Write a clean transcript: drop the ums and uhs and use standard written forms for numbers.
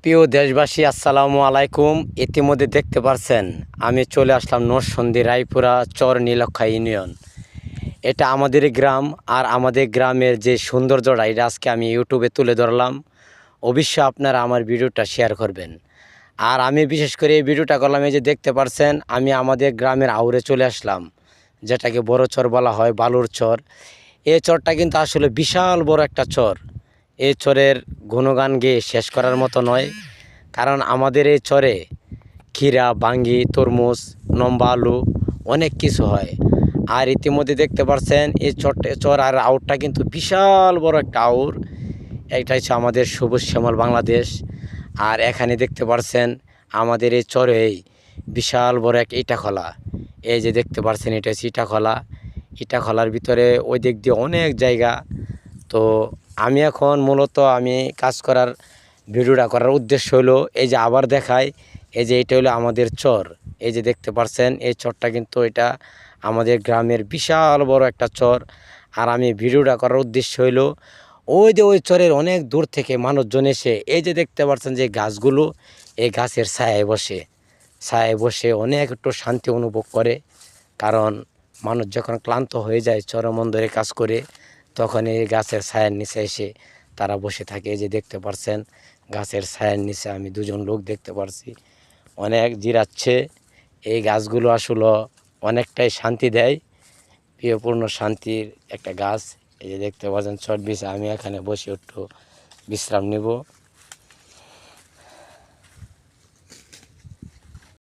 প্রিয় দেশবাসী, আসসালামু আলাইকুম। ইতিমধ্যে দেখতে পারছেন আমি চলে আসলাম নরসন্দী রায়পুরা চর নীলক্ষা ইউনিয়ন। এটা আমাদের গ্রাম, আর আমাদের গ্রামের যে সৌন্দর্যটা এটা আজকে আমি ইউটিউবে তুলে ধরলাম। অবশ্যই আপনারা আমার ভিডিওটা শেয়ার করবেন। আর আমি বিশেষ করে এই ভিডিওটা করলাম, এই যে দেখতে পারছেন আমি আমাদের গ্রামের আউরে চলে আসলাম, যেটাকে বড় চর বলা হয়, বালুর চর। এই চরটা কিন্তু আসলে বিশাল বড় একটা চর। এই চরের গুণগান গেয়ে শেষ করার মতো নয়, কারণ আমাদের এই চরে ক্ষীরা, বাঙ্গি, তরমুজ, লম্বা আলু অনেক কিছু হয়। আর ইতিমধ্যে দেখতে পাচ্ছেন এই চর আর আউরটা কিন্তু বিশাল বড় একটা আউর। এটা হচ্ছে আমাদের সবুজ শ্যামল বাংলাদেশ। আর এখানে দেখতে পাচ্ছেন আমাদের এই চরেই বিশাল বড় এক ইটাখলা। এই যে দেখতে পাচ্ছেন এটা হচ্ছে ইটাখলা। ইটাখলার ভিতরে ওই দিক দিয়ে অনেক জায়গা। তো আমি এখন মূলত আমি কাজ করার ভিডিওটা করার উদ্দেশ্য হলো এই যে আবার দেখায়, এই যে এটা হলো আমাদের চর। এই যে দেখতে পাচ্ছেন এই চরটা কিন্তু এটা আমাদের গ্রামের বিশাল বড় একটা চর। আর আমি ভিডিওটা করার উদ্দেশ্য হলো ওই যে ওই চরের অনেক দূর থেকে মানুষজন এসে এই যে দেখতে পাচ্ছেন যে গাছগুলো, এই গাছের ছায়ায় বসে অনেক একটু শান্তি অনুভব করে। কারণ মানুষ যখন ক্লান্ত হয়ে যায় চরমন্দরে কাজ করে, তখন এই গাছের ছায়ার নিচে এসে তারা বসে থাকে। এই যে দেখতে পাচ্ছেন গাছের ছায়ার নিচে আমি দুজন লোক দেখতে পারছি, অনেক জিরাচ্ছে। এই গাছগুলো আসলে অনেকটাই শান্তি দেয়, প্রিয়পূর্ণ শান্তির একটা গাছ। এই যে দেখতে পাচ্ছেন চট বিছে আমি এখানে বসে একটু বিশ্রাম নেব।